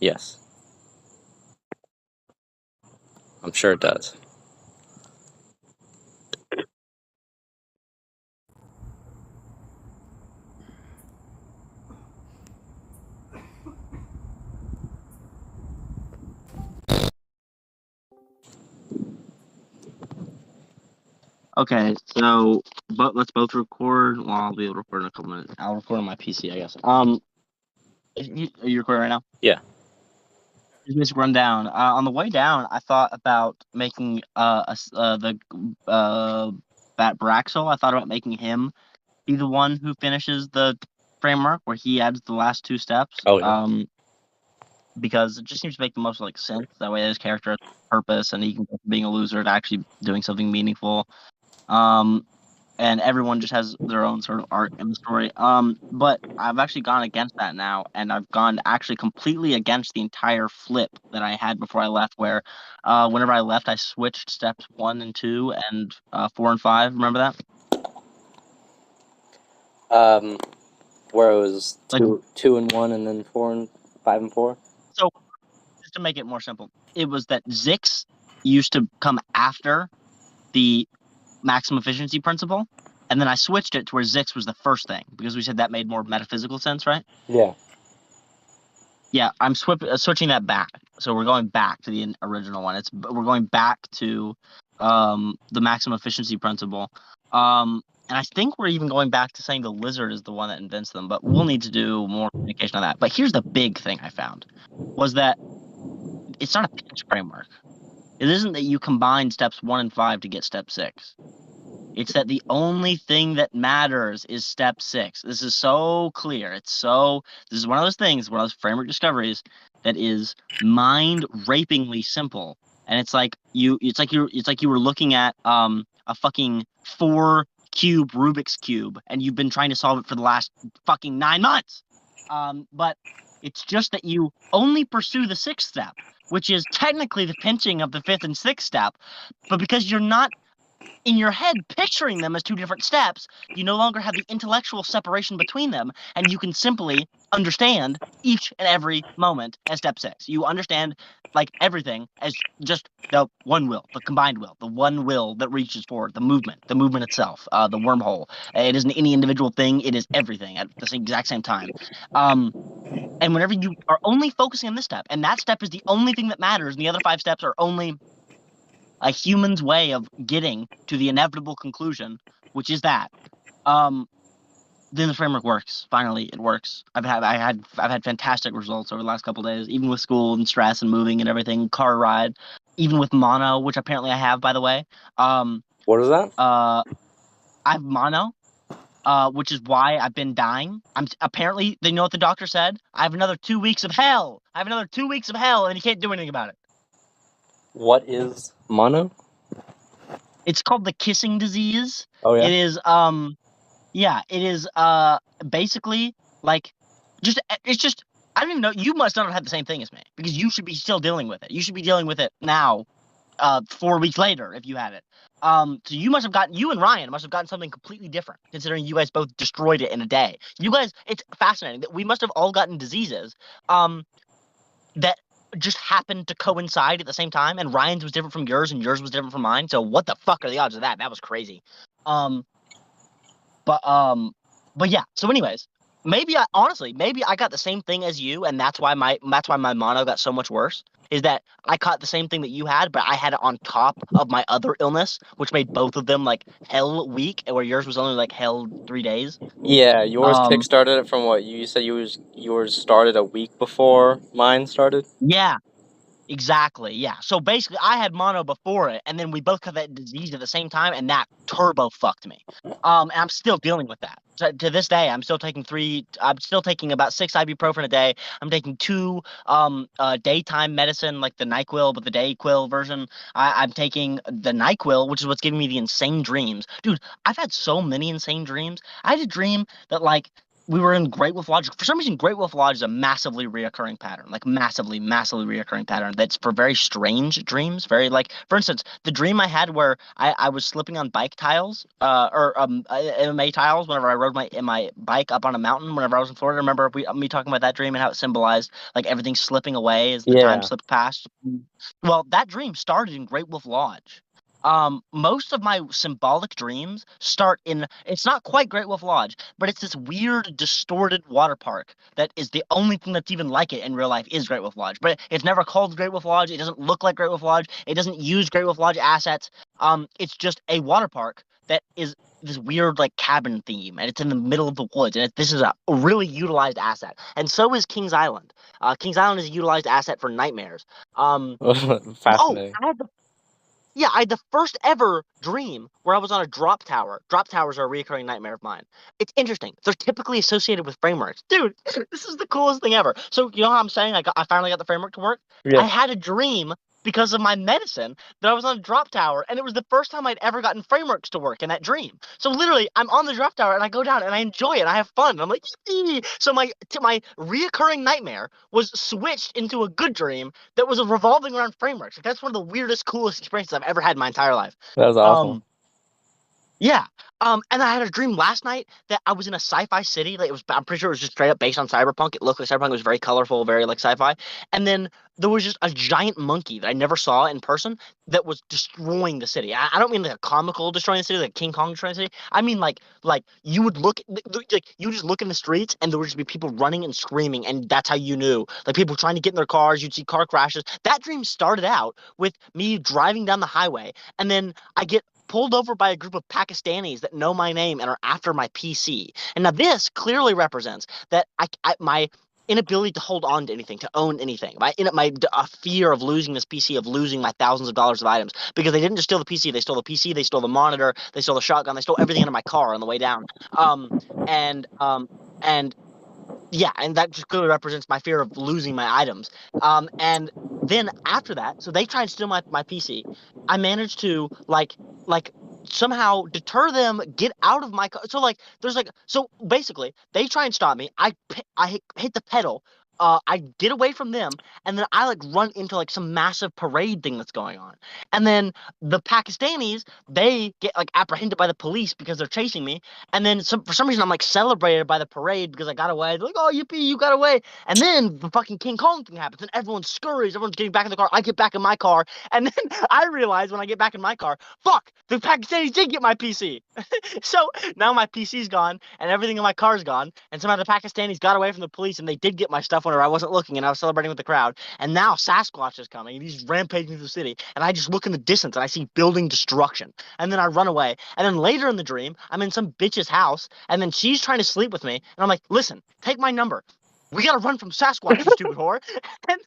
Yes. I'm sure it does. Okay, so let's both record. Well, I'll be able to record in a couple minutes. I'll record on my PC, I guess. Are you recording right now? Yeah. Just run down. On the way down, I thought about making that Braxil. I thought about making him be the one who finishes the framework where he adds the last two steps. Oh, yeah. Because it just seems to make the most sense. That way, his character has purpose, and he can go from being a loser to actually doing something meaningful. And everyone just has their own sort of arc in the story. But I've actually gone against that now, and I've gone actually completely against the entire flip that I had before I left, where whenever I left, I switched steps 1 and 2 and 4 and 5. Remember that? Where it was two and 1, and then 4 and 5 and 4. So, just to make it more simple, it was that Zix used to come after the maximum efficiency principle, and then I switched it to where Zix was the first thing, because we said that made more metaphysical sense, right? Yeah. Yeah, I'm switching that back. So we're going back to the original one. We're going back to the maximum efficiency principle. And I think we're even going back to saying the lizard is the one that invents them, but we'll need to do more communication on that. But here's the big thing I found, was that it's not a pinch framework. It isn't that you combine steps 1 and 5 to get step 6. It's that the only thing that matters is step 6. This is so clear. This is one of those things, one of those framework discoveries that is mind-rapingly simple. And it's like you were looking at a fucking 4-cube Rubik's Cube, and you've been trying to solve it for the last fucking 9 months. But it's just that you only pursue the 6th step, which is technically the pinching of the 5th and 6th step. But because you're not in your head picturing them as 2 different steps, you no longer have the intellectual separation between them, and you can simply understand each and every moment as step 6. You understand everything as just the one will, the combined will, the one will that reaches forward, the movement itself, the wormhole. It isn't any individual thing, it is everything at the exact same time. And whenever you are only focusing on this step, and that step is the only thing that matters, and the other 5 steps are only a human's way of getting to the inevitable conclusion, which is that, then the framework works. Finally, it works. I've had fantastic results over the last couple of days, even with school and stress and moving and everything. Car ride, even with mono, which apparently I have, by the way. What is that? I have mono, which is why I've been dying. Apparently, they know what the doctor said. I have another 2 weeks of hell. And you can't do anything about it. What is mono? It's called the kissing disease. Oh, yeah? It is, it is, basically, it's just, I don't even know, you must not have had the same thing as me, because you should be still dealing with it. You should be dealing with it now, 4 weeks later, if you had it. So you and Ryan must have gotten something completely different, considering you guys both destroyed it in a day. You guys, it's fascinating that we must have all gotten diseases, that just happened to coincide at the same time, and Ryan's was different from yours, and yours was different from mine. So what the fuck are the odds of that? That was crazy. But yeah. So anyways, maybe I got the same thing as you, and that's why my mono got so much worse. Is that I caught the same thing that you had, but I had it on top of my other illness, which made both of them hell weak, where yours was only hell 3 days. Yeah, yours kick-started it from what? You said yours started a week before mine started? Yeah. Exactly, yeah. So basically, I had mono before it, and then we both got that disease at the same time, and that turbo fucked me. And I'm still dealing with that. So to this day, I'm still taking about 6 ibuprofen a day. I'm taking 2 daytime medicine, like the NyQuil, but the DayQuil version. I'm taking the NyQuil, which is what's giving me the insane dreams. Dude, I've had so many insane dreams. I had a dream that we were in Great Wolf Lodge. For some reason, Great Wolf Lodge is a massively reoccurring pattern, like massively, massively reoccurring pattern. That's for very strange dreams. Very like, for instance, the dream I had where I was slipping on bike tiles, or MMA tiles whenever I rode my bike up on a mountain whenever I was in Florida. Remember me talking about that dream and how it symbolized like everything slipping away as the time Yeah. slipped past. Well, that dream started in Great Wolf Lodge. Most of my symbolic dreams start in, it's not quite Great Wolf Lodge, but it's this weird, distorted water park that is the only thing that's even like it in real life is Great Wolf Lodge. But it's never called Great Wolf Lodge. It doesn't look like Great Wolf Lodge. It doesn't use Great Wolf Lodge assets. It's just a water park that is this weird like cabin theme, and it's in the middle of the woods, and this is a really utilized asset. And so is Kings Island. Kings Island is a utilized asset for nightmares. Oh, Fascinating. I had the first ever dream where I was on a drop tower. Drop towers are a recurring nightmare of mine. It's interesting. They're typically associated with frameworks. Dude, this is the coolest thing ever. So, you know how I'm saying I finally got the framework to work? Yeah. I had a dream because of my medicine that I was on a drop tower, and it was the first time I'd ever gotten frameworks to work in that dream. So literally, I'm on the drop tower and I go down and I enjoy it and I have fun. And I'm like, "Yee." So my reoccurring nightmare was switched into a good dream that was revolving around frameworks. Like, that's one of the weirdest, coolest experiences I've ever had in my entire life. That was awesome. Um, yeah. And I had a dream last night that I was in a sci-fi city. Like, I'm pretty sure it was just straight up based on cyberpunk. It looked like cyberpunk. It was very colorful, very like sci-fi. And then there was just a giant monkey that I never saw in person that was destroying the city. I don't mean like a comical destroying the city, like King Kong destroying the city. I mean like you would look like you just look in the streets and there would just be people running and screaming, and that's how you knew. Like people trying to get in their cars. You'd see car crashes. That dream started out with me driving down the highway, and then I get pulled over by a group of Pakistanis that know my name and are after my PC. And now this clearly represents that my inability to hold on to anything, to own anything, my a fear of losing this PC, of losing my thousands of dollars of items, because they didn't just steal the PC, they stole the PC, they stole the monitor, they stole the shotgun, they stole everything out of my car on the way down. And and yeah, and that just clearly represents my fear of losing my items. And then after that, so they try and steal my PC. I managed to like somehow deter them, get out of my car. So like there's like so basically they try and stop me. I hit the pedal. I get away from them, and then I like run into like some massive parade thing that's going on. And then the Pakistanis, they get like apprehended by the police because they're chasing me. And then for some reason, I'm like celebrated by the parade because I got away. They're like, "Oh, yippee, you got away!" And then the fucking King Kong thing happens, and everyone scurries. Everyone's getting back in the car. I get back in my car, and then I realize when I get back in my car, fuck, the Pakistanis did get my PC. So now my PC's gone, and everything in my car's gone. And somehow the Pakistanis got away from the police, and they did get my stuff whenever I wasn't looking, and I was celebrating with the crowd. And now Sasquatch is coming, and he's rampaging through the city. And I just look in the distance, and I see building destruction. And then I run away. And then later in the dream, I'm in some bitch's house, and then she's trying to sleep with me. And I'm like, listen, take my number. We gotta run from Sasquatch, you stupid whore. And,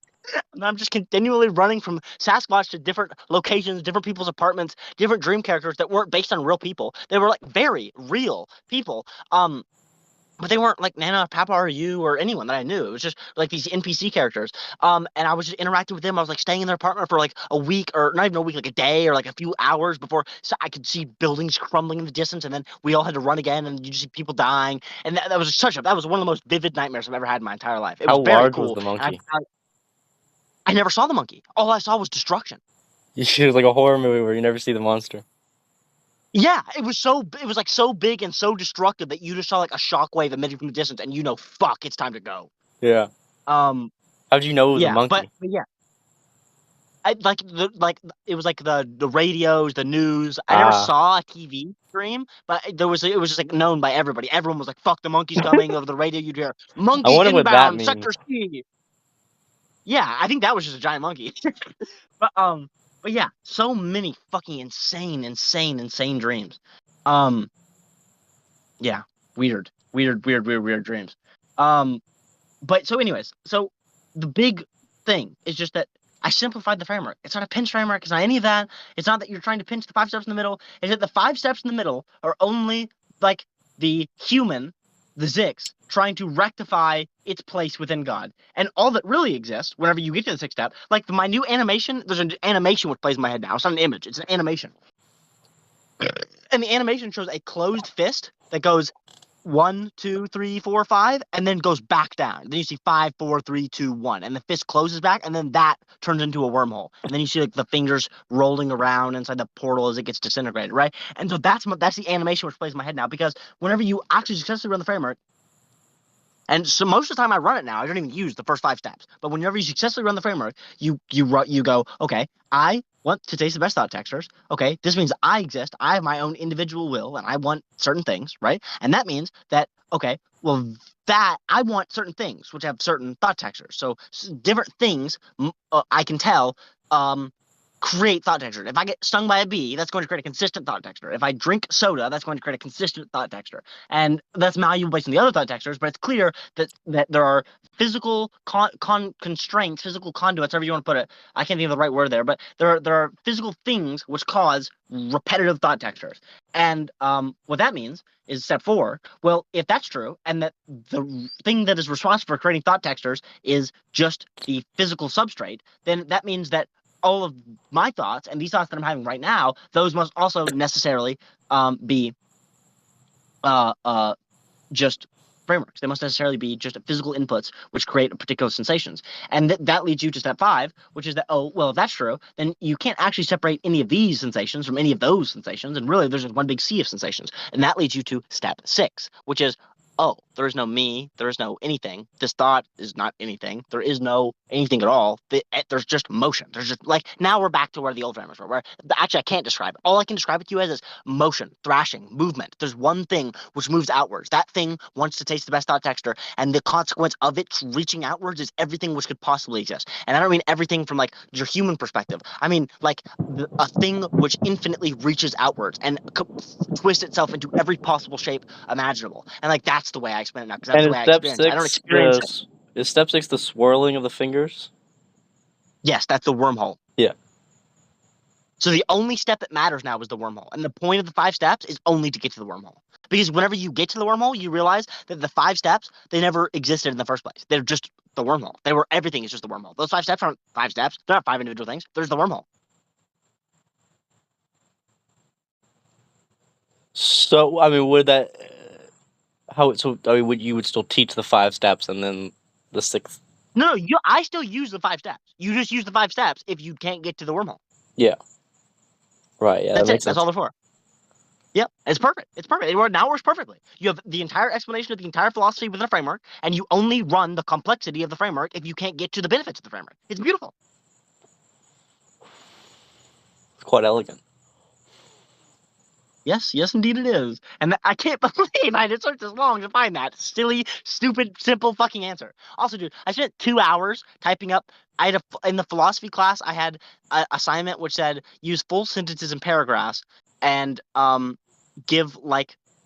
and I'm just continually running from Sasquatch to different locations, different people's apartments, different dream characters that weren't based on real people. They were like very real people. But they weren't like Nana, Papa, or you, or anyone that I knew. It was just like these NPC characters. And I was just interacting with them. I was like staying in their apartment for like a week, or not even a week, like a day or like a few hours before I could see buildings crumbling in the distance. And then we all had to run again, and you just see people dying. And that was that was one of the most vivid nightmares I've ever had in my entire life. It How was very large was cool. the And monkey? I never saw the monkey. All I saw was destruction. It was like a horror movie where you never see the monster. Yeah, it was like so big and so destructive that you just saw like a shockwave emitting from the distance, and you know, fuck, it's time to go. Yeah. Um, How'd you know it was a yeah, monkey? but yeah, like it was like the radios, the news. I never Ah, saw a TV stream, but it was just like known by everybody. Everyone was like, "Fuck, the monkey's coming!" Over the radio, you'd hear I "Monkey wonder what that inbound, means. Sector C." Yeah, I think that was just a giant monkey. But but yeah, so many fucking insane dreams. Um, yeah, weird dreams. Um, but so anyways, so the big thing is just that I simplified the framework. It's not a pinch framework. It's not any of that. It's not that you're trying to pinch the 5 steps in the middle. It's that the 5 steps in the middle are only like the human, the Zix, trying to rectify its place within God. And all that really exists whenever you get to the 6th step, like my new animation, there's an animation which plays in my head now. It's not an image, it's an animation. And the animation shows a closed fist that goes 1, 2, 3, 4, 5, and then goes back down. Then you see 5, 4, 3, 2, 1, and the fist closes back, and then that turns into a wormhole. And then you see like the fingers rolling around inside the portal as it gets disintegrated, right? And so that's the animation which plays in my head now, because whenever you actually successfully run the framework, and so most of the time I run it now, I don't even use the first 5 steps. But whenever you successfully run the framework, you go, okay, I want to taste the best thought textures. Okay, this means I exist. I have my own individual will, and I want certain things, right? And that means that, okay, well, that I want certain things which have certain thought textures. So different things I can tell create thought texture. If I get stung by a bee, that's going to create a consistent thought texture. If I drink soda, that's going to create a consistent thought texture. And that's malleable based on the other thought textures, but it's clear that there are physical constraints, physical conduits, however you want to put it. I can't think of the right word there, but there are physical things which cause repetitive thought textures. And what that means is step 4. Well, if that's true, and that the thing that is responsible for creating thought textures is just the physical substrate, then that means that all of my thoughts and these thoughts that I'm having right now, those must also necessarily be just frameworks. They must necessarily be just physical inputs which create particular sensations. And that leads you to step 5, which is that, oh, well, if that's true, then you can't actually separate any of these sensations from any of those sensations. And really, there's just one big sea of sensations. And that leads you to step 6, which is, oh, there is no me, there is no anything. This thought is not anything. There is no anything at all. There's just motion. There's just like, now we're back to where the old frameworks were, where actually I can't describe it. All I can describe it to you as is motion, thrashing, movement. There's one thing which moves outwards. That thing wants to taste the best thought texture, and the consequence of it reaching outwards is everything which could possibly exist. And I don't mean everything from like your human perspective. I mean like a thing which infinitely reaches outwards and twists itself into every possible shape imaginable. And like that's the way I explain it now, because that's And the way I experience it. I don't experience it. is step 6 the swirling of the fingers? Yes, that's the wormhole. Yeah. So the only step that matters now is the wormhole. And the point of the 5 steps is only to get to the wormhole. Because whenever you get to the wormhole, you realize that the 5 steps, they never existed in the first place. They're just the wormhole. Everything is just the wormhole. Those 5 steps aren't 5 steps. They're not 5 individual things. There's the wormhole. So, I mean, would that... you would still teach the 5 steps and then the 6th... No, I still use the 5 steps. You just use the 5 steps if you can't get to the wormhole. Yeah. Right, yeah, that's that makes it. sense. That's all they're for. Yep, it's perfect. It's perfect. It now works perfectly. You have the entire explanation of the entire philosophy within a framework, and you only run the complexity of the framework if you can't get to the benefits of the framework. It's beautiful. It's quite elegant. Yes, indeed it is. And I can't believe I just took this long to find that silly, stupid, simple fucking answer. Also, dude, I spent 2 hours typing up. In the philosophy class, I had an assignment which said use full sentences and paragraphs and give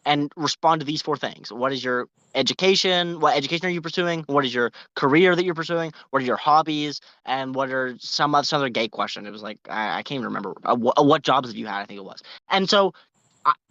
and respond to these 4 things. What is your education? What education are you pursuing? What is your career that you're pursuing? What are your hobbies? And what are some other gay question? It was like, I can't even remember. What jobs have you had? I think it was. And so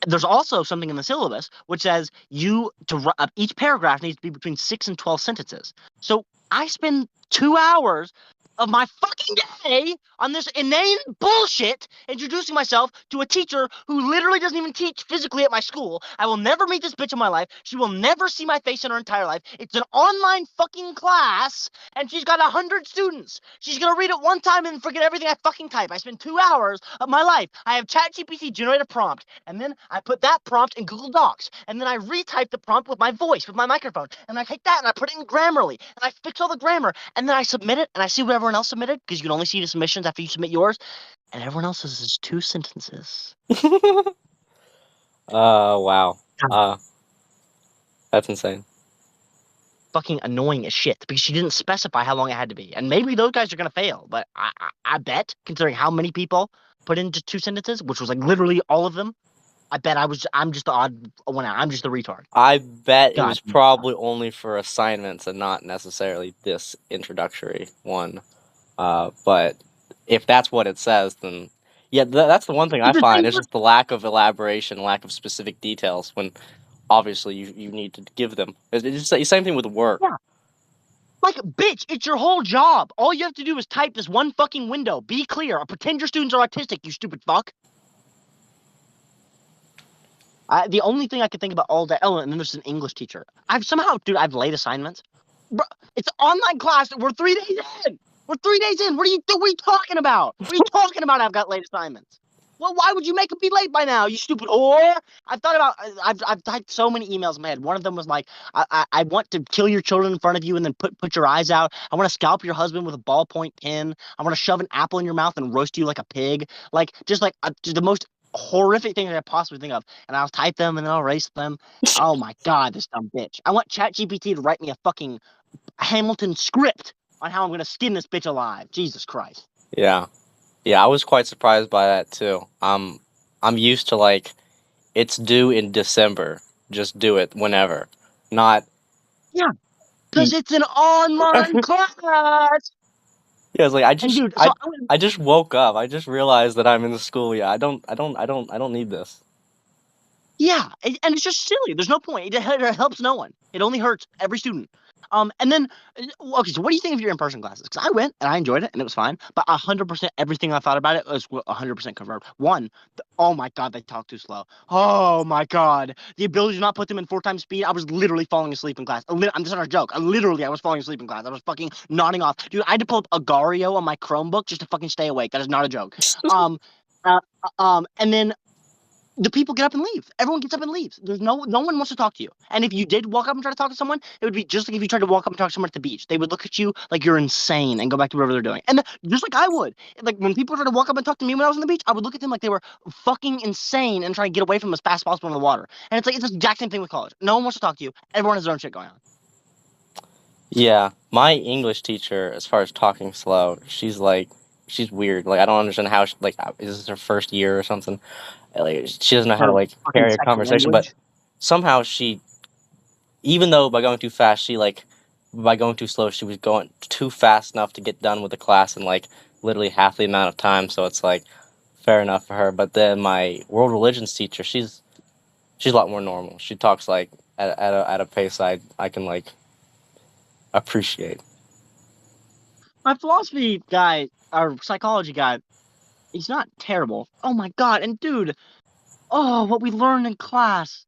there's also something in the syllabus which says each paragraph needs to be between 6 and 12 sentences. So I spend 2 hours of my fucking day on this inane bullshit introducing myself to a teacher who literally doesn't even teach physically at my school. I will never meet this bitch in my life. She will never see my face in her entire life. It's an online fucking class, and she's got 100 students. She's gonna read it one time and forget everything I fucking type. I spend 2 hours of my life. I have ChatGPT generate a prompt, and then I put that prompt in Google Docs, and then I retype the prompt with my voice, with my microphone, and I take that and I put it in Grammarly, and I fix all the grammar, and then I submit it, and I see what everyone else submitted, because you can only see the submissions after you submit yours, and everyone else's is 2 sentences. Wow. That's insane. Fucking annoying as shit, because she didn't specify how long it had to be. And maybe those guys are gonna fail, but I bet, considering how many people put into 2 sentences, which was like literally all of them, I bet I'm just the odd one out. I'm just the retard. I bet God. It was probably only for assignments and not necessarily this introductory one. But if that's what it says, then yeah, that's the one thing I find is just the lack of elaboration, lack of specific details when obviously you need to give them. It's just the same thing with work. Yeah. Like, bitch, it's your whole job. All you have to do is type this one fucking window. Be clear. Pretend your students are autistic, you stupid fuck. The only thing I could think about all day. Oh, and then there's an English teacher. I've late assignments. Bro, it's online class. We're 3 days in. We're 3 days in. What are you talking about? What are you talking about? I've got late assignments. Well, why would you make them be late by now? You stupid whore. I've typed so many emails in my head. One of them was like, I want to kill your children in front of you and then put your eyes out. I want to scalp your husband with a ballpoint pin. I want to shove an apple in your mouth and roast you like a pig. Like just the most horrific thing that I possibly think of. And I'll type them and then I'll erase them. Oh my god, this dumb bitch. I want ChatGPT to write me a fucking Hamilton script on how I'm gonna skin this bitch alive. Jesus Christ. Yeah. Yeah, I was quite surprised by that too. I'm used to like it's due in December. Just do it whenever. Not Yeah, because it's an online class. Yeah, it's like And dude, so I just woke up. I just realized that I'm in the school. Yeah, I don't need this. yeah, and it's just silly. There's no point. It helps no one. It only hurts every student. And then, okay, so what do you think of your in-person classes? Because I went and I enjoyed it and it was fine, but 100% everything I thought about it was 100% confirmed. One, oh my god, they talk too slow. Oh my god, the ability to not put them in 4 times speed. I was literally falling asleep in class. I'm just not a joke. I was falling asleep in class. I was fucking nodding off, dude. I had to pull up Agario on my Chromebook just to fucking stay awake. That is not a joke. Um, and then the people get up and leave. Everyone gets up and leaves. There's no one wants to talk to you. And if you did walk up and try to talk to someone, it would be just like if you tried to walk up and talk to someone at the beach. They would look at you like you're insane and go back to whatever they're doing. And just like I would. Like when people try to walk up and talk to me when I was on the beach, I would look at them like they were fucking insane and try to get away from them as fast as possible in the water. And it's like it's the exact same thing with college. No one wants to talk to you. Everyone has their own shit going on. Yeah, my English teacher, as far as talking slow, she's weird. Like I don't understand how is this her first year or something? Like she doesn't know how to Her like fucking carry a second conversation, but language. somehow she, even though by going too fast, by going too slow, she was going too fast enough to get done with the class in like literally half the amount of time. So it's like fair enough for her. But then my world religions teacher, she's a lot more normal. She talks like at a pace I can like appreciate. My philosophy guy, our psychology guy, he's not terrible. Oh my god, and dude, oh, what we learned in class.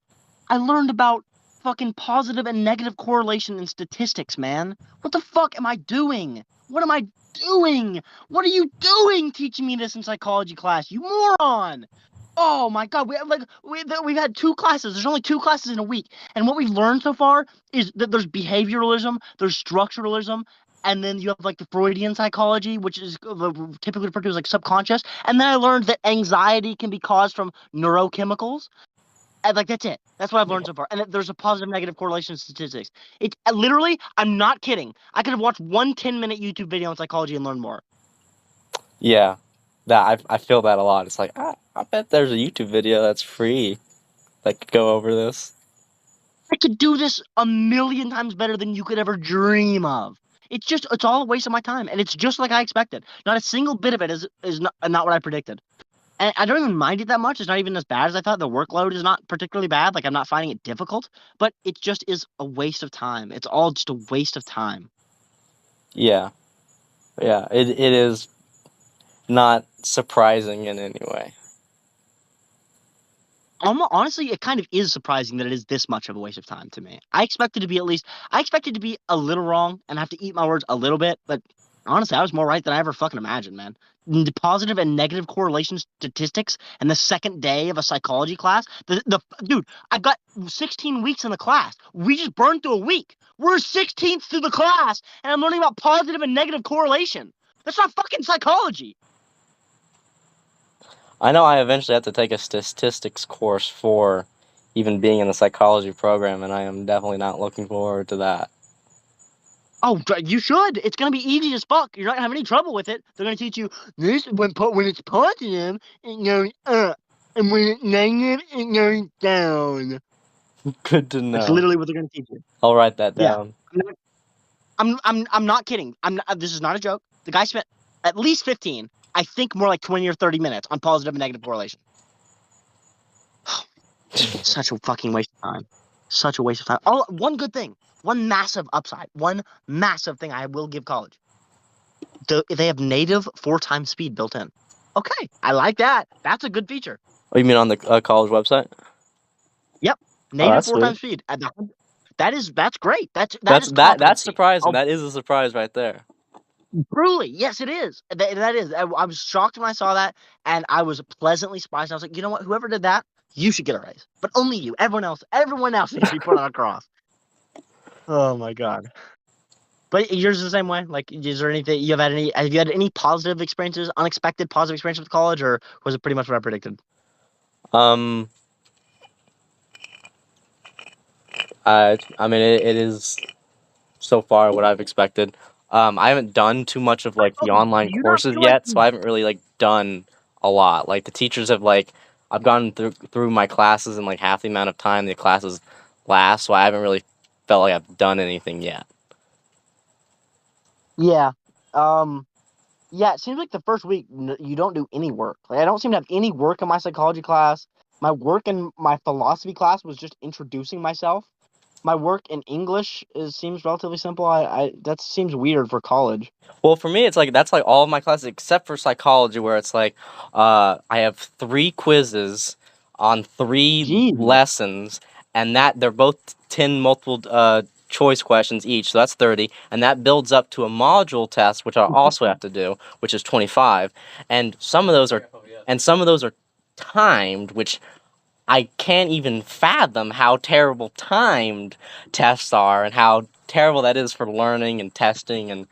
I learned about fucking positive and negative correlation in statistics, man. What the fuck am I doing? What am I doing? What are you doing teaching me this in psychology class, you moron? Oh my god, we've had 2 classes. There's only 2 classes in a week, and what we've learned so far is that there's behavioralism, there's structuralism, and then you have like the Freudian psychology, which is typically referred to as like subconscious. And then I learned that anxiety can be caused from neurochemicals. And like that's it. That's what I've learned so far. And that there's a positive negative correlation in statistics. It's literally, I'm not kidding. I could have watched one 10-minute YouTube video on psychology and learned more. Yeah, that I feel that a lot. It's like I bet there's a YouTube video that's free that could go over this. I could do this a million times better than you could ever dream of. It's all a waste of my time, and it's just like I expected. Not a single bit of it is not what I predicted. And I don't even mind it that much. It's not even as bad as I thought. The workload is not particularly bad. Like I'm not finding it difficult, but it just is a waste of time. It's all just a waste of time. Yeah, yeah. It is not surprising in any way. Honestly, it kind of is surprising that it is this much of a waste of time to me. I expected to be a little wrong and have to eat my words a little bit, but honestly, I was more right than I ever fucking imagined, man. The positive and negative correlation statistics and the second day of a psychology class. Dude, I've got 16 weeks in the class. We just burned through a week. We're 16th through the class, and I'm learning about positive and negative correlation. That's not fucking psychology. I know I eventually have to take a statistics course for even being in the psychology program, and I am definitely not looking forward to that. Oh, you should. It's gonna be easy as fuck. You're not gonna have any trouble with it. They're gonna teach you this when it's positive, it goes up, and when it's negative, it goes down. Good to That's know. literally what they're gonna teach you. I'll write that Yeah, down. I'm not kidding. This is not a joke. The guy spent at least 15, I think more like 20 or 30 minutes on positive and negative correlation. Such a fucking waste of time. Such a waste of time. Oh, one good thing. One massive upside. One massive thing I will give college. They have native 4 times speed built in. Okay, I like that. That's a good feature. Oh, you mean on the college website? Oh, Native that's 4 sweet. times speed. That's great. That is That's competency. surprising. Oh, That is a surprise right there. truly, yes, it is. That is. I was shocked when I saw that, and I was pleasantly surprised. I was like, you know what? Whoever did that, you should get a raise. But only you. Everyone else needs to be put on a cross. Oh my god. But yours is the same way. Like, is there anything have you had any positive experiences, unexpected positive experiences with college, or was it pretty much what I predicted? Um, I mean, it is so far what I've expected. I haven't done too much of like the Oh, do online you not courses feel like yet, so I haven't really like done a lot. Like the teachers have like I've gone through my classes in like half the amount of time the classes last, so I haven't really felt like I've done anything yet. yeah. Um, yeah, it seems like the first week you don't do any work. Like I don't seem to have any work in my psychology class. My work in my philosophy class was just introducing myself. My work in English seems relatively simple. I that seems weird for college. Well, for me, it's like that's like all of my classes except for psychology, where it's like I have 3 quizzes on 3 lessons, and that they're both 10 multiple choice questions each, so that's 30, and that builds up to a module test, which I also have to do, which is 25, and some of those are timed, which I can't even fathom how terrible timed tests are and how terrible that is for learning and testing and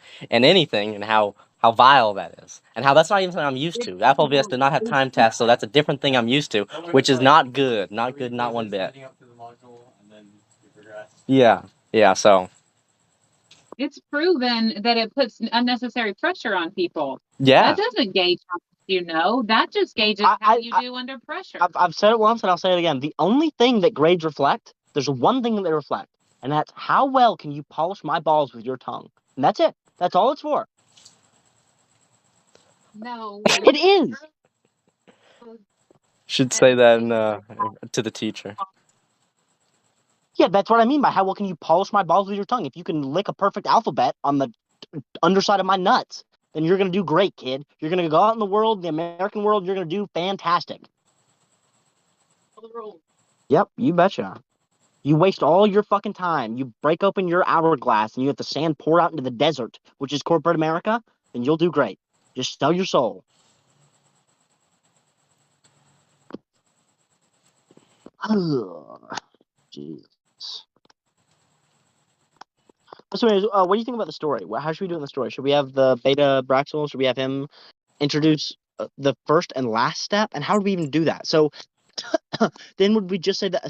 anything and how vile that is. And how that's not even something I'm used to. FLVS did not have time tests, so that's a different thing I'm used to, which is not good. Not good, not one bit. Yeah. Yeah, so It's proven that it puts unnecessary pressure on people. yeah. That doesn't gauge how much you know. That just gauges I, how I, you I do under pressure. I've said it once and I'll say it again. The only thing that grades reflect, there's one thing that they reflect, and that's how well can you polish my balls with your tongue. And that's it. That's all it's for. No. It is. Should say that in, to the teacher. Yeah, that's what I mean by how well can you polish my balls with your tongue. If you can lick a perfect alphabet on the underside of my nuts, then you're gonna do great, kid. You're gonna go out in the world, the American world, you're gonna do fantastic. Yep, you betcha. You waste all your fucking time. You break open your hourglass and you have the sand pour out into the desert, which is corporate America, then you'll do great. Just sell your soul. Jesus. So, anyways, what do you think about the story? How should we do in the story? Should we have the beta Braxil? Should we have him introduce the first and last step? And how do we even do that? So, then would we just say that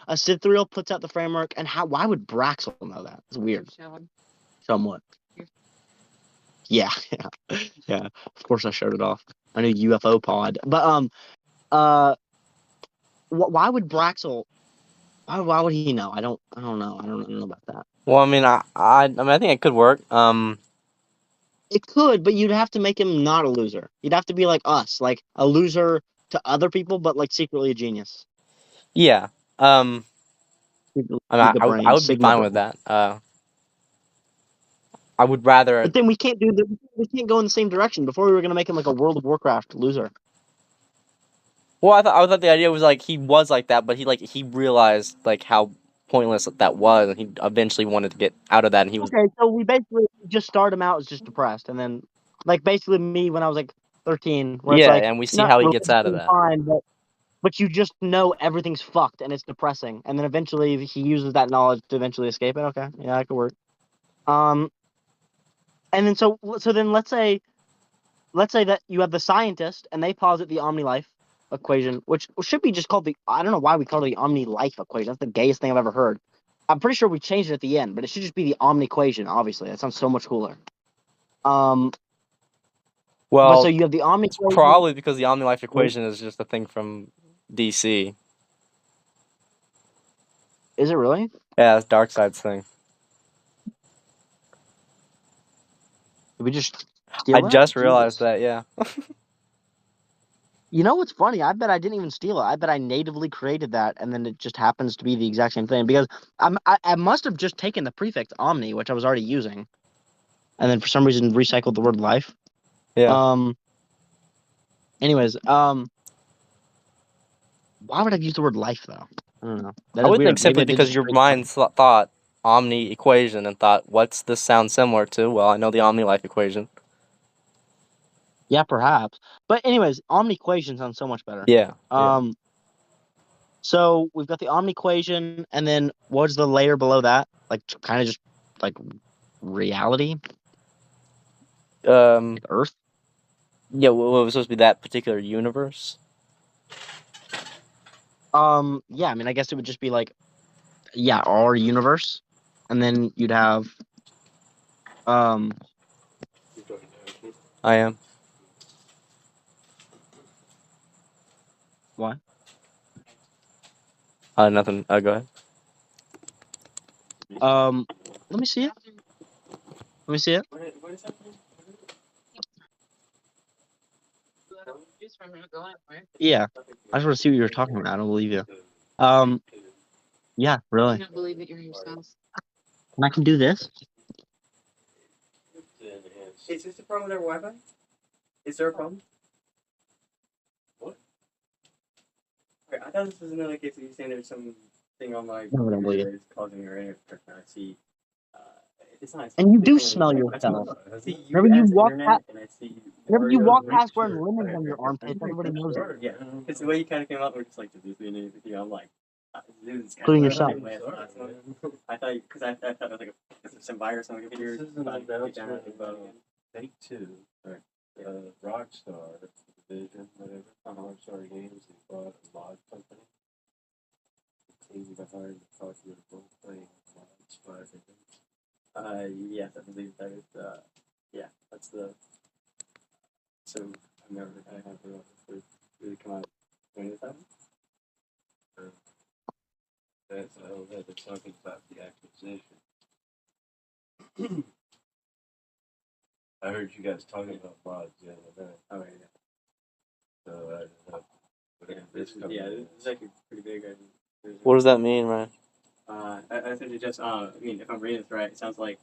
a Cythriel puts out the framework? And why would Braxil know that? It's weird. Somewhat. Yeah, yeah, yeah. Of course, I showed it off. I knew UFO pod, but uh, why would Braxil? Why would he know? I don't know. I don't know about that. Well, I mean, I mean, I think it could work. It could, but you'd have to make him not a loser. You'd have to be like us, like a loser to other people, but like secretly a genius. Yeah. Um, I mean, Giga I brain, would be Sigma fine with brain. that. I would rather. But then we can't we can't go in the same direction. Before we were gonna make him like a World of Warcraft loser. Well, I thought the idea was like he was like that, but he realized like how pointless that was, and he eventually wanted to get out of that, and he was. Okay, so we basically just start him out as just depressed, and then like basically me when I was like 13, where it's Yeah, like and we see not how he gets out of religiously that. fine, but you just know everything's fucked and it's depressing, and then eventually he uses that knowledge to eventually escape it. Okay, yeah, that could work. Um, and then so then let's say that you have the scientist and they posit the omnilife equation, which should be just called the I don't know why we call it the omnilife equation. That's the gayest thing I've ever heard. I'm pretty sure we changed it at the end, but it should just be the omniquation. Obviously, that sounds so much cooler. Um, but so Well, you have the it's omniquation. probably because the Omni-life equation is just a thing from DC. Is it really? Yeah, it's Darkseid's thing. Did we just I steal that? just realized Jesus. that. Yeah. You know what's funny? I bet I didn't even steal it. I bet I natively created that, and then it just happens to be the exact same thing because I must have just taken the prefix omni, which I was already using, and then for some reason recycled the word life. Yeah. Um. Anyways, Why would I use the word life though? I don't know. That I is would weird. think simply Maybe I did because just your break mind thought omni-equation and thought, what's this sound similar to? Well, I know the omni-life equation. Yeah, perhaps. But anyways, omniquation sounds so much better. Yeah. So we've got the omniquation, and then what's the layer below that? Like kind of just like reality, Earth. Yeah, what was supposed to be that particular universe? Yeah, I mean, I guess it would just be like, yeah, our universe, and then you'd have, I am. what? Nothing. Go ahead. Let me see it. Let me see it. Yeah, I just want to see what you were talking about. I don't believe you. Yeah, I really. don't believe that you're yourself. And I can do this. Is this the problem with our Wi-Fi? Is there a problem? What? Okay, I thought this was another case of you saying there's something on my No, I don't believe computer that's causing your internet. I see. It's not. And you do smell yourself. Whenever you walk past, whenever you walk past wearing lemons on your armpits, everybody knows it, Yeah, because the way you kind of came out, we're just like, this you know, I'm like, including yourself. I thought, because I thought it was like some virus on the computer. This is an announcement about Take Two, Rockstar division, whatever. Rockstar Games, they bought a mod company. The team behind the popular role-playing mods by Yes, I believe that is, yeah, that's the. So I've never I have really come out when is that? that's they're talking about the acquisition. I heard you guys talking about mods the other night. Oh yeah. So I don't know. Whatever this company Yeah, is. it's actually pretty big. What does that mean, Ryan? I think it just I mean, if I'm reading this right, it sounds like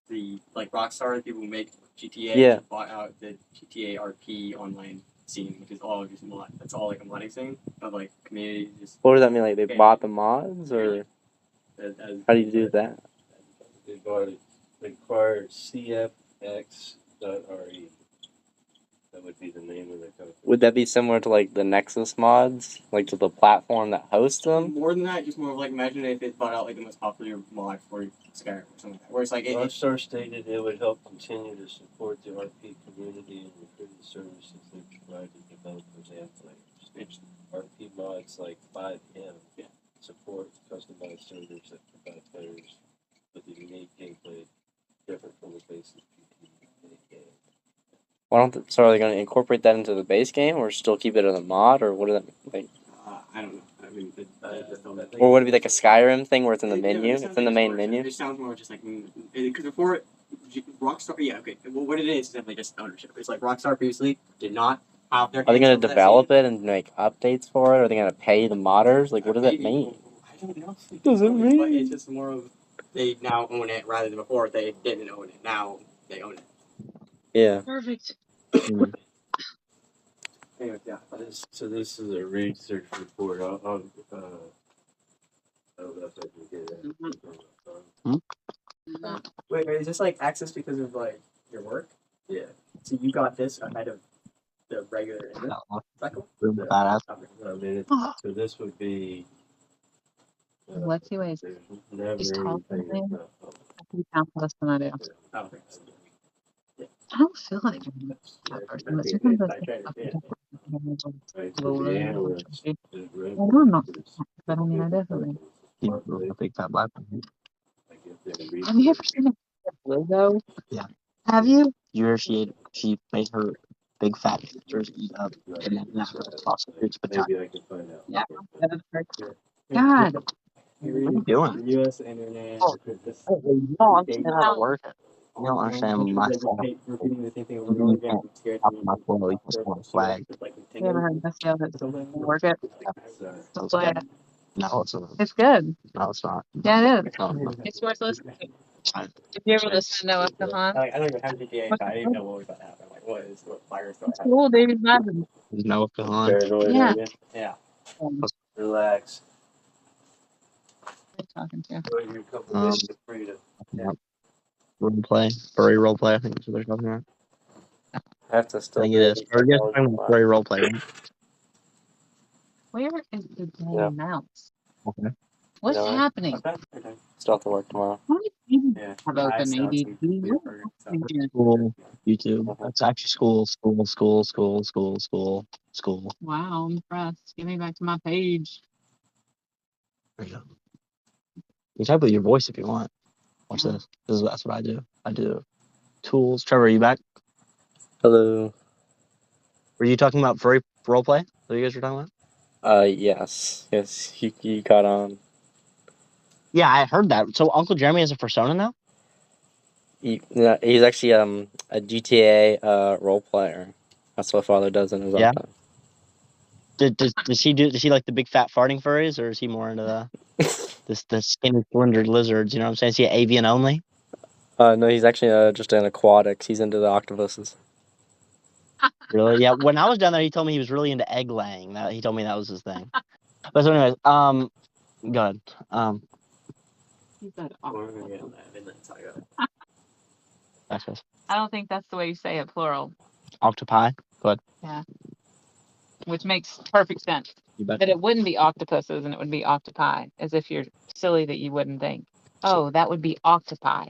the like Rockstar, the people who make GTA, Yeah. bought out the GTA RP online scene, which is all just mod. That's all like a modding scene of like community. Just What does that mean? Like they Okay. bought the mods, or as how do you do that? They bought it. They acquired CFX.re. That would be the name of the company. Would that be similar to like the Nexus mods, like to the platform that hosts them? more than that, just more of like imagine if it bought out like the most popular mod for Skyrim or something like that. Where it's like Rockstar stated it would help continue to support the RP community and improve the services they provide to developers and players. RP mods like 5M support customized servers that provide players with a unique gameplay different from the basic GTA game. Why don't so are they going to incorporate that into the base game, or still keep it as a mod, or what does that like? I don't know. I mean, Or would it be like a Skyrim thing where it's in the menu? It's in the main menu. It sounds more just like because before Rockstar, yeah, okay. Well, what it is simply just ownership. It's like Rockstar previously did not have their. Are they going to develop it and make updates for it? Or are they going to pay the modders? Like, what does that mean? I don't know. Does it mean? But it's just more of they now own it rather than before they didn't own it. Now they own it. Yeah. Perfect. Anyway, yeah. So this is a research report. I'll I don't know if I can get it. Wait, is this like access because of like your work? Yeah. So you got this ahead of the regular cycle? Badass. I mean, so this would be. Let's see ways. There's never He's tall for anything him. about. I think sounds less than I do. Oh, okay. I don't feel like I'm that person, but sometimes I think Right, so the analyst is well, no, I'm not. But I mean, I definitely. A big fat black one. Have you ever seen a logo? Yeah. Have you? You hear she made her big fat sisters eat up and then that sausage potato. Maybe I can find out. Yeah. That is correct. God. What are you doing? U.S. internet. Oh, you don't understand how to work it. You don't understand my setup. Repeating the same thing over and You over again. can't top of my floor equals one flag. You ever heard this yell that work it? Don't play it. No, it's not. It's good. No, it's not. Yeah, it is. No, no. It's worth listening to. If you ever listen to Noah Kahan, I don't even have GTA, so I didn't even know what was about to happen. Like, what virus do I it's have? cool, David Madden. There's no Kahan. Paranoid Yeah. on you? Yeah. Relax. Talking to. Enjoy your couple days of freedom. Roleplay, furry roleplay. I think that's what they're talking about. I have to I still think do it is. the Or you guys are technology talking about class. furry roleplay, right? Where is the damn Yeah. mouse? Okay. What's You know, happening? Okay. Okay. Still have to work tomorrow. How many things Yeah. have I open sound ADD? some complete What burger is stuff. happening here? School, YouTube. Mhm. That's actually school. Wow, I'm impressed. Give me back to my page. There you go. You can type with your voice if you want. Watch Yeah. this. That's what I do. I do tools. Trevor, are you back? Hello. Were you talking about furry roleplay? That you guys were talking about? Yes. Yes, you caught on. Yeah, I heard that. So Uncle Jeremy has a persona now? He's actually a GTA role player. That's what Father does in his own Yeah. time. Does he like the big fat farting furries, or is he more into the skinny slendered lizards? You know what I'm saying? Is he avian only? No, he's actually just an aquatics. He's into the octopuses. Really? Yeah. When I was down there, he told me he was really into egg laying. He told me that was his thing. But so anyways, go ahead. He said, We're gonna get that in that saga. Access. I don't think that's the way you say it, plural. Octopi. Go ahead. Yeah. Which makes perfect sense. You bet. That it wouldn't be octopuses and it would be octopi, as if you're silly that you wouldn't think. Oh, that would be octopi.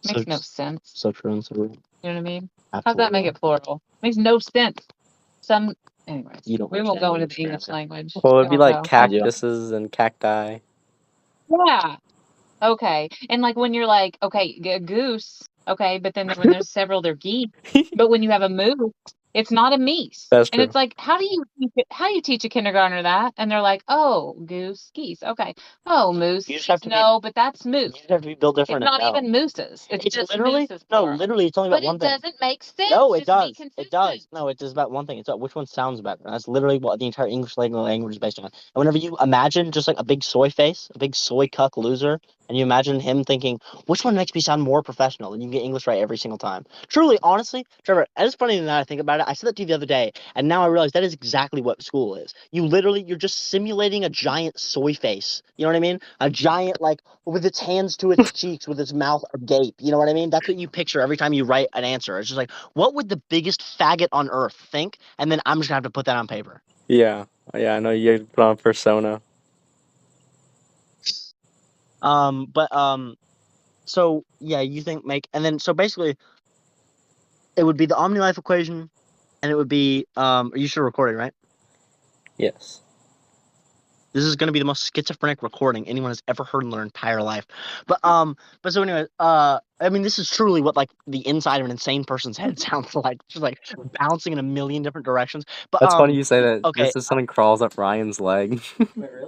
Makes no sense. So true and so real. You know what I mean? Absolutely. How's that make it plural? Makes no sense. Anyways, You don't we won't understand go into English, the English apparently. language. Well, We it'd be won't like go. cactuses and cacti. Yeah. Okay. And like when you're like, okay, a goose, okay, but then when there's several, they're geese. But when you have a moose, it's not a meese. That's And true. it's like, how do you teach a kindergartner that? And they're like, oh, goose, geese, okay. Oh, moose. You just have to No, but that's You moose. just have to be built It's different. not No. even mooses. It's just literally mooses. no. Plural. Literally, it's only about But one it thing. doesn't make sense. No, it Just be does. It consistent. does. No, it is about one thing. It's about which one sounds better. That's literally what the entire English language is based on. And whenever you imagine just like a big soy face, a big soy cuck loser, and you imagine him thinking, which one makes me sound more professional, and you can get English right every single time. Truly, honestly, Trevor, and it's funny now I think about it. I said that to you the other day, and now I realize that is exactly what school is. You're just simulating a giant soy face. You know what I mean? A giant, like, with its hands to its cheeks, with its mouth agape. You know what I mean? That's what you picture every time you write an answer. It's just like, what would the biggest faggot on earth think? And then I'm just gonna have to put that on paper. Yeah. I know you put on persona. So yeah, you think so basically, it would be the omnilife equation, and it would be you should record it, right? Yes. This is gonna be the most schizophrenic recording anyone has ever heard in their entire life. But so anyway, I mean, this is truly what like the inside of an insane person's head sounds like, just like bouncing in a million different directions. But That's funny you say that. okay. This is something crawls up Ryan's leg. Wait, really?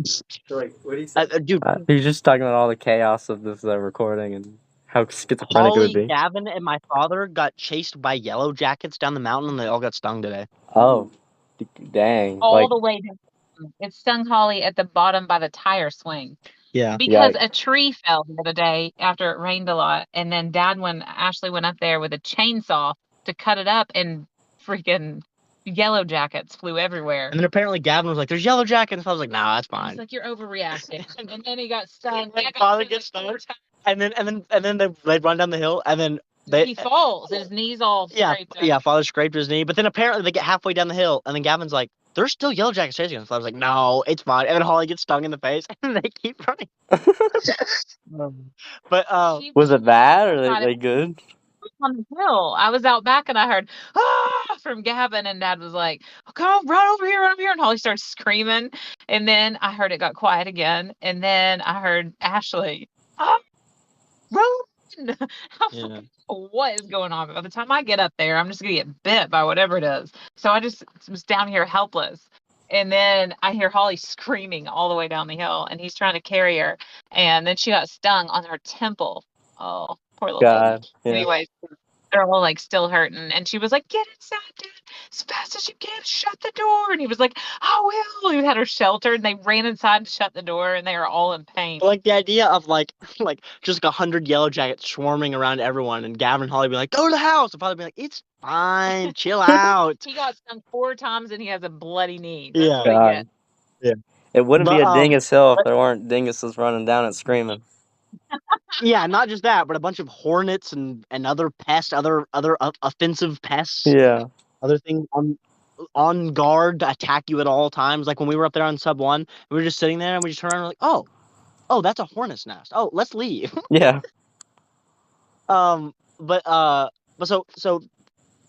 So, like, what do you say? Dude, He's just talking about all the chaos of this recording and how schizophrenic it Holly, would be. Gavin, and my father got chased by yellow jackets down the mountain, and they all got stung today. Oh, dang! All the way down. It stung Holly at the bottom by the tire swing. Yeah. Because Yikes. a tree fell the other day after it rained a lot, and then Ashley went up there with a chainsaw to cut it up, and freaking yellow jackets flew everywhere. And then apparently Gavin was like, "There's yellow jackets." I was like, "Nah, that's fine." He's like, "You're overreacting." And then he got stung. My father gets stung, and then they run down the hill, and then he falls. His knees all scraped up. Yeah, father scraped his knee, but then apparently they get halfway down the hill, and then Gavin's like, "There's still yellow jackets chasing us." So I was like, "No, it's fine." And then Holly gets stung in the face, and they keep running. But Was it bad or they good? On the hill. I was out back and I heard from Gavin, and Dad was like, "Oh, come on, run over here," and Holly started screaming. And then I heard it got quiet again, and then I heard Ashley, run. I was like, what is going on? By the time I get up there, I'm just gonna get bit by whatever it is. So I just was down here helpless. And then I hear Holly screaming all the way down the hill, and he's trying to carry her. And then she got stung on her temple. Oh, poor little baby. God. Yeah. Anyways, they're all like still hurting. And she was like, "Get inside, Dad, as fast as you can. Shut the door." And he was like, "I will." He had her sheltered, and they ran inside and shut the door, and they were all in pain. But, like, the idea of like just like 100 yellow jackets swarming around everyone, and Gavin and Holly be like, "Go to the house," and Father be like, "It's fine, chill out." He got stung 4 times, and he has a bloody knee. That's Yeah. what he God. gets. It wouldn't be But, a dingus hill if but- there weren't dinguses running down it screaming. Yeah, not just that, but a bunch of hornets and other pests, other offensive pests, Yeah. other things on guard to attack you at all times. Like when we were up there on Sub 1, we were just sitting there and we just turned around and we're like, oh, that's a hornet's nest. Oh, let's leave. Yeah. But so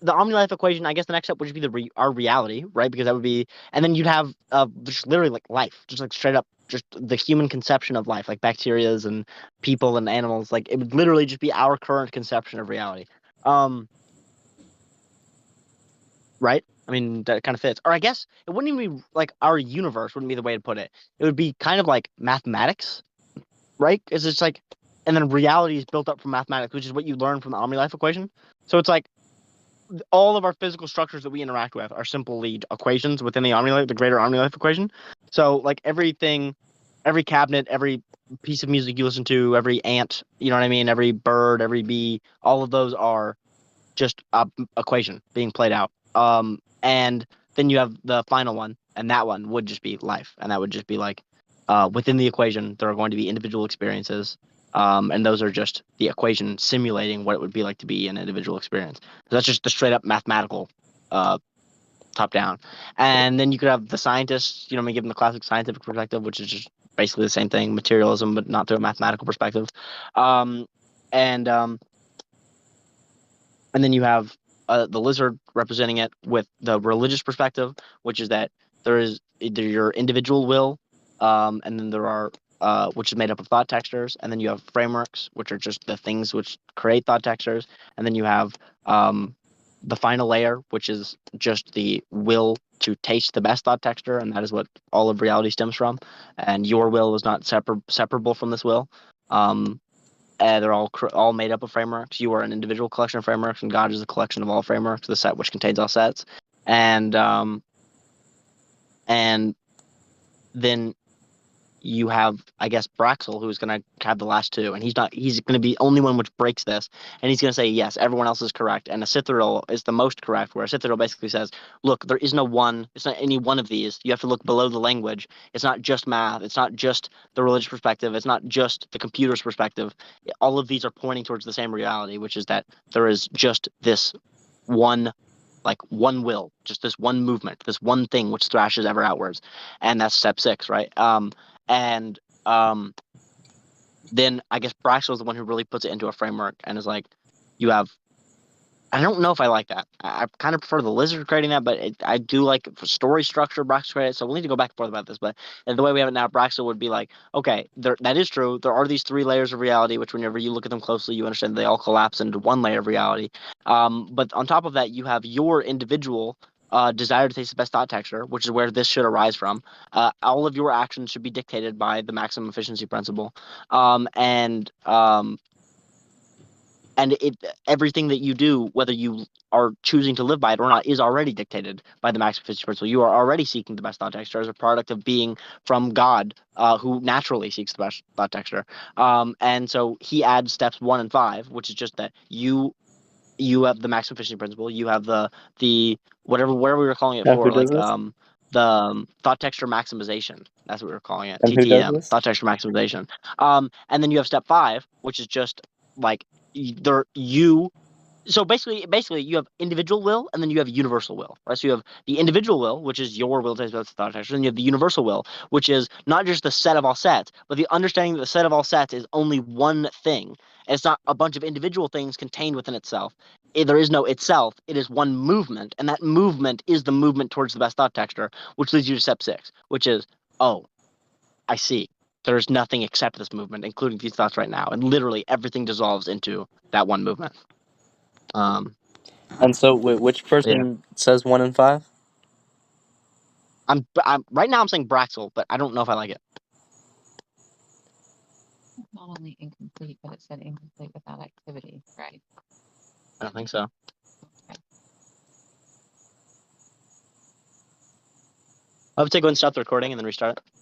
the omnilife equation, I guess the next step would just be our reality, right? Because that would be, and then you'd have just literally like life, just like straight up, just the human conception of life, like bacterias and people and animals. Like it would literally just be our current conception of reality. Right? I mean, that kind of fits. Or I guess it wouldn't even be like our universe wouldn't be the way to put it. It would be kind of like mathematics, right? It's just like, and then reality is built up from mathematics, which is what you learn from the omnilife equation. So it's like all of our physical structures that we interact with are simply equations within the greater omnilife equation. So like everything, every cabinet, every piece of music you listen to, every ant, you know what I mean? Every bird, every bee, all of those are just a equation being played out. And then you have the final one, and that one would just be life, and that would just be like within the equation there are going to be individual experiences, and those are just the equation simulating what it would be like to be an individual experience. So that's just the straight up mathematical top down. And then you could have the scientists, you know, give them the classic scientific perspective, which is just basically the same thing, materialism, but not through a mathematical perspective. And then you have the lizard representing it with the religious perspective, which is that there is either your individual will, and then there are which is made up of thought textures, and then you have frameworks, which are just the things which create thought textures, and then you have the final layer, which is just the will to taste the best thought texture, and that is what all of reality stems from. And your will is not separable from this will. They're all made up of frameworks. You are an individual collection of frameworks, and God is a collection of all frameworks, the set which contains all sets. And then you have, I guess, Braxil, who's going to have the last two, and he's going to be the only one which breaks this, and he's going to say, yes, everyone else is correct, and a Citharil is the most correct, where a Citharil basically says, look, there is no one, it's not any one of these, you have to look below the language, it's not just math, it's not just the religious perspective, it's not just the computer's perspective, all of these are pointing towards the same reality, which is that there is just this one will, just this one movement, this one thing which thrashes ever outwards, and that's step 6, right? And then I guess Braxil is the one who really puts it into a framework and is like, you have. I don't know if I like that. I kind of prefer the lizard creating that, but I do like for story structure Braxil created. So we'll need to go back and forth about this. But the way we have it now, Braxil would be like, okay, that is true. There are these 3 layers of reality, which whenever you look at them closely, you understand they all collapse into one layer of reality. But on top of that, you have your individual desire to taste the best thought texture, which is where this should arise from. All of your actions should be dictated by the maximum efficiency principle, and everything that you do, whether you are choosing to live by it or not, is already dictated by the maximum efficiency principle. You are already seeking the best thought texture as a product of being from God, who naturally seeks the best thought texture. And so he adds steps 1 and 5, which is just that you have the maximum efficiency principle. You have the whatever we were calling it And for, who does like this? the thought texture maximization. That's what we were calling it. And who does TTM, this? thought texture maximization. And then you have step 5, which is just like so basically you have individual will and then you have universal will, right? So you have the individual will, which is your will to taste the thought texture, and you have the universal will, which is not just the set of all sets, but the understanding that the set of all sets is only one thing. And it's not a bunch of individual things contained within itself. There is no itself. It is one movement, and that movement is the movement towards the best thought texture, which leads you to step 6, which is, oh, I see. There's nothing except this movement, including these thoughts right now, and literally everything dissolves into that one movement. And so, which person says 1 and 5? I'm right now I'm saying Braxil, but I don't know if I like it. Not only incomplete, but it said incomplete without activity, right? I don't think so. I'll take one, stop the recording, and then restart it.